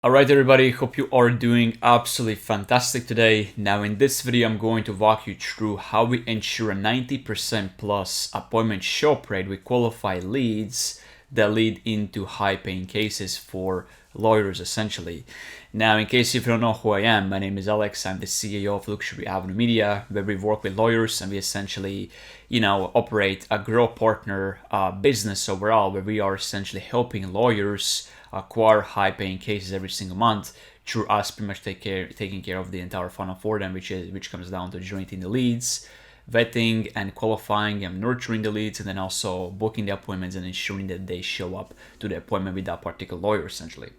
Alright everybody, hope you are doing absolutely fantastic today. Now in this video I'm going to walk you through how we ensure a 90% plus appointment show-up rate with qualified leads that lead into high paying cases for lawyers essentially. Now in case if you don't know who I am, my name is Alex. I'm the CEO of Luxury Avenue Media, where we work with lawyers and we essentially operate a grow partner business overall, where we are essentially helping lawyers acquire high-paying cases every single month through us pretty much taking care of the entire funnel for them, which comes down to generating the leads, vetting and qualifying and nurturing the leads, and then also booking the appointments and ensuring that they show up to the appointment with that particular lawyer essentially.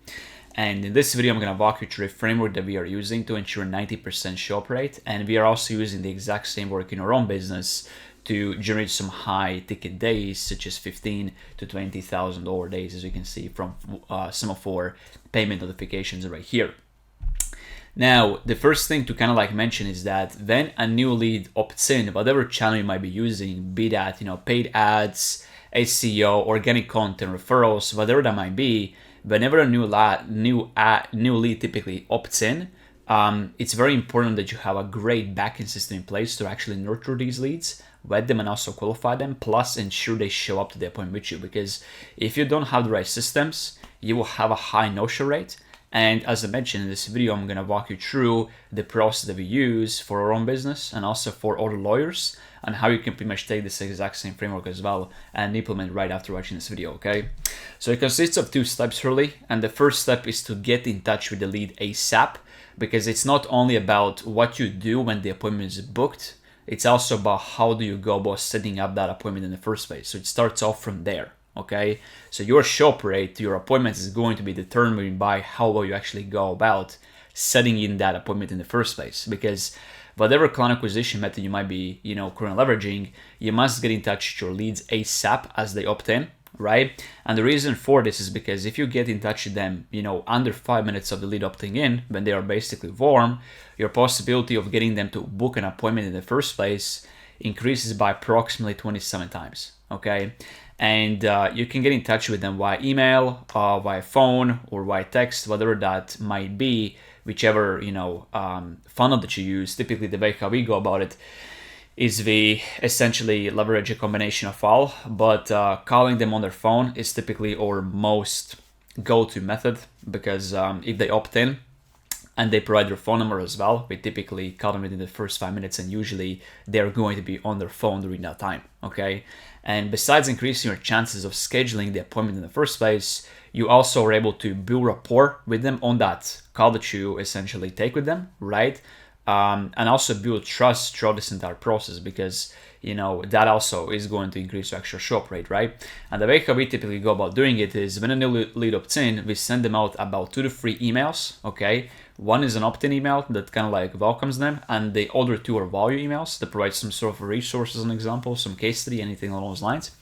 And in this video, I'm going to walk you through a framework that we are using to ensure 90% show-up rate, and we are also using the exact same work in our own business to generate some high ticket days, such as $15,000 to $20,000 days, as you can see from some of our payment notifications right here. Now, the first thing to kind of mention is that when a new lead opts in, whatever channel you might be using, be that paid ads, SEO, organic content, referrals, whatever that might be, whenever a new lead typically opts in, it's very important that you have a great backend system in place to actually nurture these leads, vet them, and also qualify them, plus ensure they show up to the appointment with you. Because if you don't have the right systems, you will have a high no-show rate. And as I mentioned in this video, I'm going to walk you through the process that we use for our own business and also for other lawyers, and how you can pretty much take this exact same framework as well and implement right after watching this video, okay? So it consists of two steps really, and the first step is to get in touch with the lead ASAP, because it's not only about what you do when the appointment is booked, it's also about how do you go about setting up that appointment in the first place. So it starts off from there, okay? So your show-up rate to your appointments is going to be determined by how well you actually go about setting in that appointment in the first place. Because whatever client acquisition method you might be, currently leveraging, you must get in touch with your leads ASAP as they opt in, right? And the reason for this is because if you get in touch with them, under 5 minutes of the lead opting in, when they are basically warm, your possibility of getting them to book an appointment in the first place increases by approximately 27 times, okay? And you can get in touch with them via email, via phone, or via text, whatever that might be, whichever funnel that you use. Typically, the way how we go about it is we essentially leverage a combination of all, but calling them on their phone is typically our most go-to method, because if they opt in and they provide their phone number as well, we typically call them within the first 5 minutes, and usually they're going to be on their phone during that time, okay? And besides increasing your chances of scheduling the appointment in the first place, you also are able to build rapport with them on that call that you essentially take with them, right? And also build trust throughout this entire process, because that also is going to increase your actual show-up rate, right? And the way how we typically go about doing it is when a new lead opts in, we send them out about 2 to 3 emails, okay? One is an opt-in email that kind of welcomes them, and the other 2 are value emails that provide some sort of resources, an example, some case study, anything along those lines.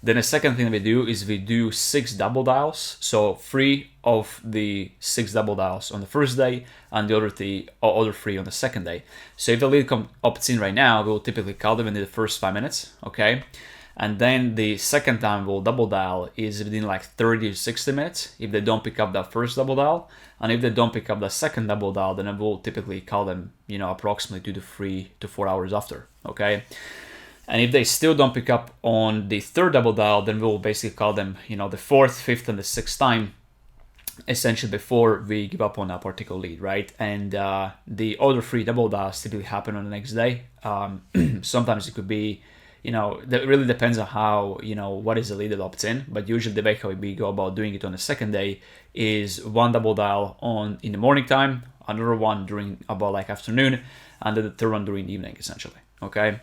Then the second thing that we do is we do 6 double dials. So 3 of the 6 double dials on the first day, and the other 3 on the second day. So if the lead opts in right now, we'll typically call them in the first 5 minutes, okay? And then the second time we'll double dial is within 30 to 60 minutes if they don't pick up that first double dial. And if they don't pick up the second double dial, then we'll typically call them, approximately 2 to 3 to 4 hours after, okay? And if they still don't pick up on the third double dial, then we'll basically call them, the fourth, fifth, and the sixth time, essentially before we give up on that particular lead, right? And the other 3 double dials typically happen on the next day. Sometimes it could be, that really depends on how, what is the lead that opts in. But usually the way how we go about doing it on the second day is 1 double dial in the morning time, another one during about afternoon, and then the third one during the evening, essentially, okay?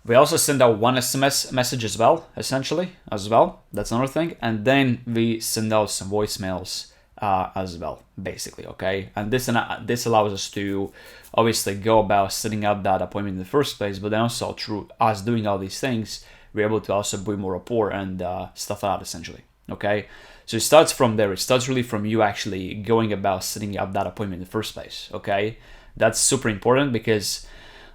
We also send out 1 SMS message as well, essentially, as well. That's another thing. And then we send out some voicemails as well, basically, okay? And this allows us to obviously go about setting up that appointment in the first place, but then also through us doing all these things, we're able to also build more rapport and stuff like that, essentially, okay? So it starts from there. It starts really from you actually going about setting up that appointment in the first place, okay? That's super important, because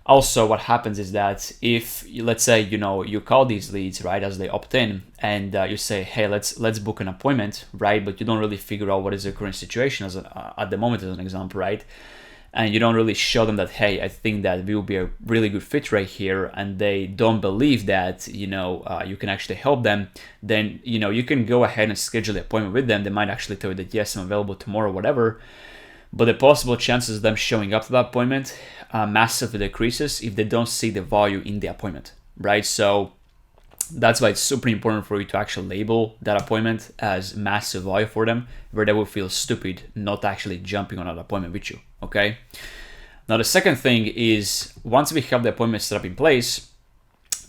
Also, what happens is that if let's say you call these leads right as they opt in, and you say, hey, let's book an appointment, right? But you don't really figure out what is their current situation at the moment, as an example, right? And you don't really show them that, hey, I think that we will be a really good fit right here, and they don't believe that you can actually help them, then you can go ahead and schedule the appointment with them. They might actually tell you that, yes, I'm available tomorrow, whatever. But the possible chances of them showing up to that appointment massively decreases if they don't see the value in the appointment, right? So that's why it's super important for you to actually label that appointment as massive value for them, where they will feel stupid not actually jumping on that appointment with you, okay? Now, the second thing is, once we have the appointment set up in place,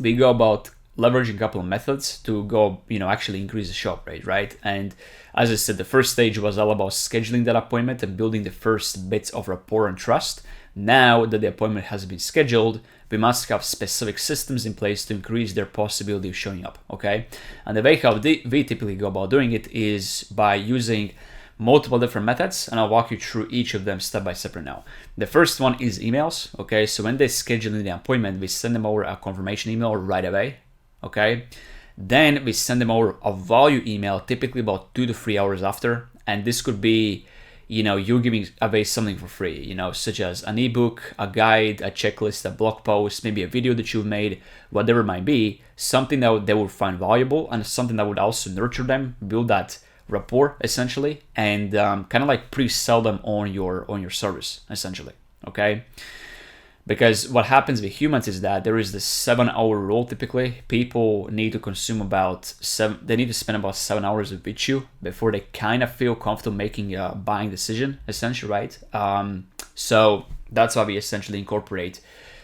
we go about leveraging a couple of methods to go, actually increase the show-up rate, right? And as I said, the first stage was all about scheduling that appointment and building the first bits of rapport and trust. Now that the appointment has been scheduled, we must have specific systems in place to increase their possibility of showing up, okay? And the way how we typically go about doing it is by using multiple different methods, and I'll walk you through each of them step by step right now. The first one is emails, okay? So when they schedule the appointment, we send them over a confirmation email right away, okay? Then we send them over a value email, typically about 2 to 3 hours after. And this could be, you're giving away something for free, such as an ebook, a guide, a checklist, a blog post, maybe a video that you've made, whatever it might be, something that they would find valuable and something that would also nurture them, build that rapport essentially, and kind of like pre-sell them on your service essentially, okay? Because what happens with humans is that there is this 7-hour rule. Typically, people need to consume they need to spend about 7 hours with you before they kind of feel comfortable making a buying decision, essentially, right? So that's why we essentially incorporate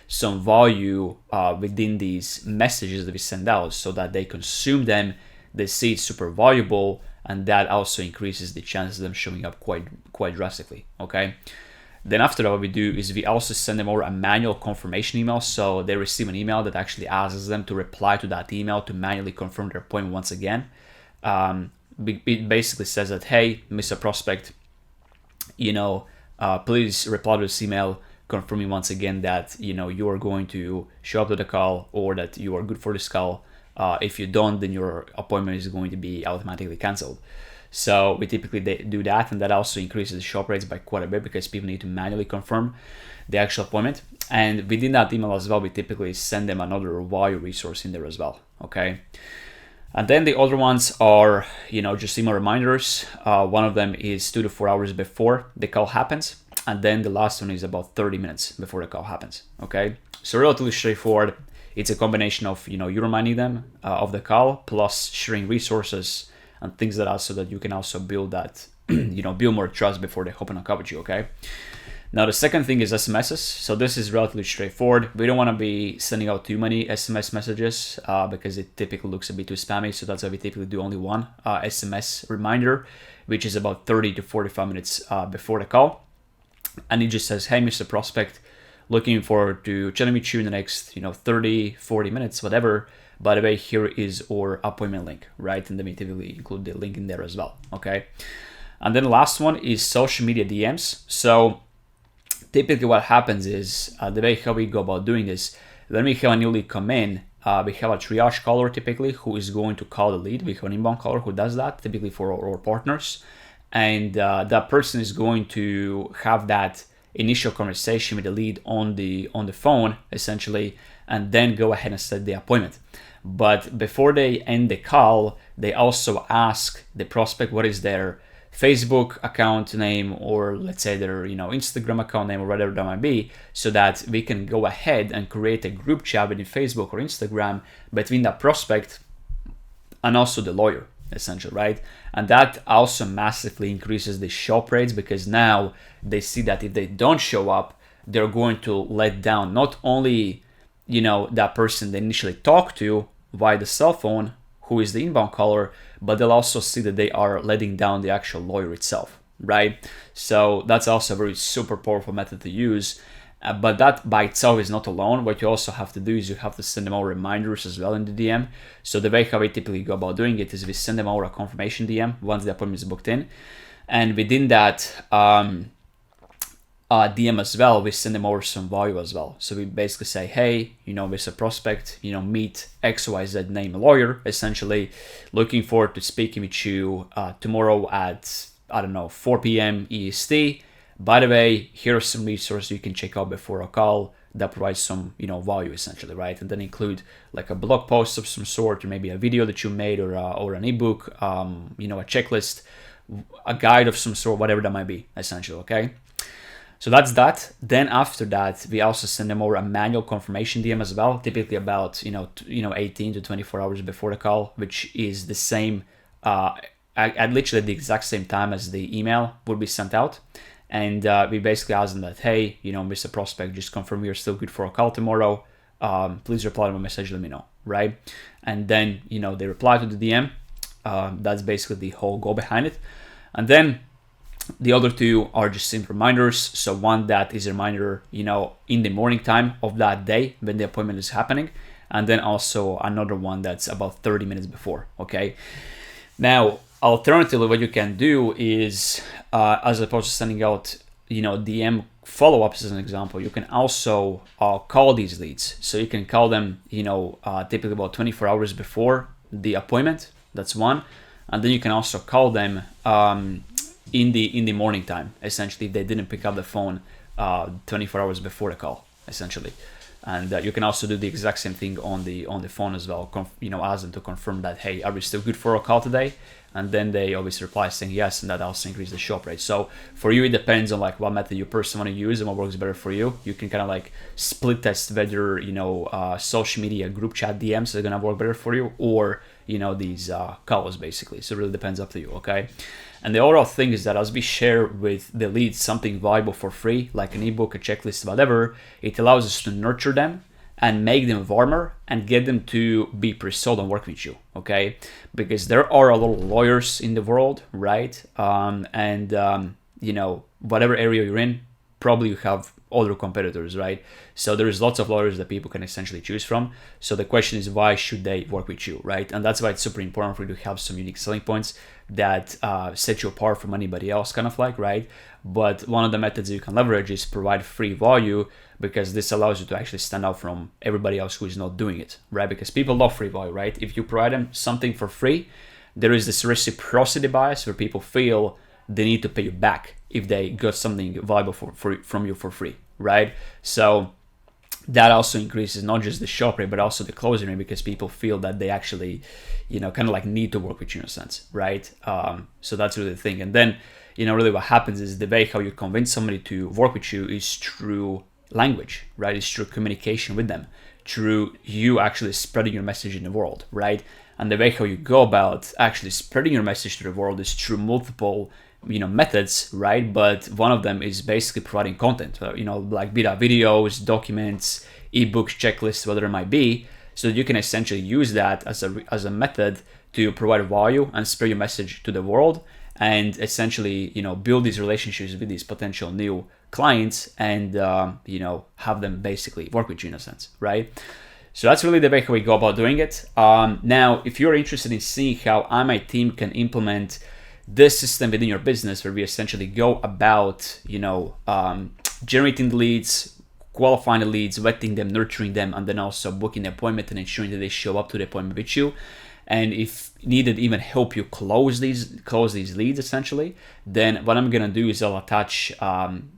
some value within these messages that we send out so that they consume them, they see it's super valuable, and that also increases the chances of them showing up quite drastically, okay? Then after that, what we do is we also send them over a manual confirmation email. So they receive an email that actually asks them to reply to that email to manually confirm their appointment once again. It basically says that, hey, Mr. Prospect, please reply to this email confirming once again that, you are going to show up to the call or that you are good for this call. If you don't, then your appointment is going to be automatically canceled. So we typically do that, and that also increases the show-up rates by quite a bit because people need to manually confirm the actual appointment. And within that email as well, we typically send them another value resource in there as well, okay? And then the other ones are, just email reminders. One of them is 2 to 4 hours before the call happens. And then the last one is about 30 minutes before the call happens, okay? So relatively straightforward. It's a combination of, you reminding them of the call plus sharing resources and things that are so that you can also build that, build more trust before they hop on a call with you, okay? Now, the second thing is SMSs. So this is relatively straightforward. We don't want to be sending out too many SMS messages because it typically looks a bit too spammy. So that's why we typically do only one SMS reminder, which is about 30 to 45 minutes before the call. And it just says, hey, Mr. Prospect, looking forward to chatting with you in the next, 30, 40 minutes, whatever. By the way, here is our appointment link, right? And then we typically include the link in there as well, okay? And then the last one is social media DMs. So typically what happens is, the way how we go about doing this, when we have a new lead come in, we have a triage caller typically who is going to call the lead. We have an inbound caller who does that, typically for our partners. And that person is going to have that initial conversation with the lead on the phone, essentially, and then go ahead and set the appointment. But before they end the call, they also ask the prospect what is their Facebook account name, or let's say their Instagram account name, or whatever that might be, so that we can go ahead and create a group chat within Facebook or Instagram between that prospect and also the lawyer, essentially, right? And that also massively increases the show-up rates because now they see that if they don't show up, they're going to let down not only that person they initially talked to via the cell phone, who is the inbound caller, but they'll also see that they are letting down the actual lawyer itself, right? So that's also a very super powerful method to use. But that by itself is not alone. What you also have to do is you have to send them out reminders as well in the DM. So the way how we typically go about doing it is we send them out a confirmation DM once the appointment is booked in. And within that, DM as well, we send them over some value as well. So we basically say, hey, there's a prospect, meet XYZ name lawyer, essentially looking forward to speaking with you tomorrow at, I don't know, 4 p.m. EST. By the way, here are some resources you can check out before a call that provides some, value essentially, right? And then include like a blog post of some sort, or maybe a video that you made, or an ebook, a checklist, a guide of some sort, whatever that might be, essentially, okay? So that's that. Then after that, we also send them over a manual confirmation DM as well, typically about 18 to 24 hours before the call, which is the same, at literally the exact same time as the email would be sent out. And we basically ask them that, hey, Mr. Prospect, just confirm you're still good for a call tomorrow. Please reply to my message, let me know, right? And then they reply to the DM. That's basically the whole goal behind it. And then the other two are just simple reminders. So one that is a reminder, in the morning time of that day when the appointment is happening. And then also another one that's about 30 minutes before, okay? Now, alternatively, what you can do is, as opposed to sending out, DM follow-ups as an example, you can also call these leads. So you can call them, typically about 24 hours before the appointment. That's one. And then you can also call them in the morning time, essentially, if they didn't pick up the phone 24 hours before the call, essentially. And you can also do the exact same thing on the phone as well. Ask them to confirm that, hey, are we still good for a call today? And then they always reply saying yes, and that also increases the show up rate. So for you, it depends on like what method you personally want to use and what works better for you. You can kind of like split test whether social media group chat DMs are gonna work better for you, or these calls basically. So it really depends up to you, okay? And the overall thing is that as we share with the leads something valuable for free, like an ebook, a checklist, whatever, it allows us to nurture them and make them warmer and get them to be pre-sold and work with you, okay? Because there are a lot of lawyers in the world, right? Whatever area you're in, probably you have other competitors, right? So there's lots of lawyers that people can essentially choose from. So the question is, why should they work with you, right? And that's why it's super important for you to have some unique selling points that set you apart from anybody else, kind of like, right? But one of the methods you can leverage is provide free value, because this allows you to actually stand out from everybody else who is not doing it, right? Because people love free value, right? If you provide them something for free, there is this reciprocity bias where people feel they need to pay you back if they got something valuable from you for free, right? So that also increases not just the shop rate, but also the closing rate, because people feel that they actually, kind of like need to work with you in a sense, right? So that's really the thing. And then, really what happens is the way how you convince somebody to work with you is through language, right? It's through communication with them, through you actually spreading your message in the world, right? And the way how you go about actually spreading your message to the world is through multiple methods, right? But one of them is basically providing content, like be that videos, documents, ebooks, checklists, whatever it might be, so that you can essentially use that as a method to provide value and spread your message to the world, and essentially build these relationships with these potential new clients, and have them basically work with you in a sense, right? So that's really the way how we go about doing it. Now, if you're interested in seeing how I and my team can implement this system within your business, where we essentially go about, generating the leads, qualifying the leads, vetting them, nurturing them, and then also booking the appointment and ensuring that they show up to the appointment with you. And if needed, even help you close these leads essentially, then what I'm gonna do is I'll attach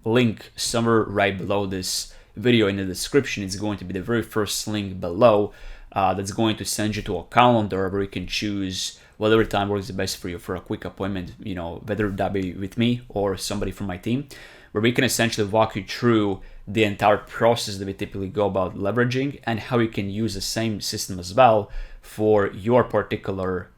link somewhere right below this video in the description. It's going to be the very first link below that's going to send you to a calendar where you can choose whatever time works the best for you for a quick appointment, whether that be with me or somebody from my team, where we can essentially walk you through the entire process that we typically go about leveraging, and how you can use the same system as well for your particular,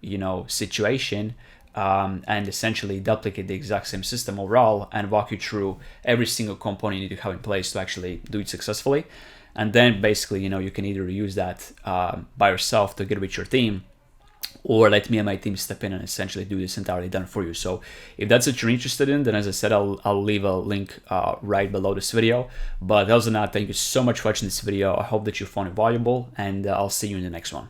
situation, and essentially duplicate the exact same system overall, and walk you through every single component you need to have in place to actually do it successfully. And then basically, you can either use that by yourself together with your team, or let me and my team step in and essentially do this entirely done for you. So if that's what you're interested in, then as I said, I'll leave a link right below this video. But other than that, thank you so much for watching this video. I hope that you found it valuable, and I'll see you in the next one.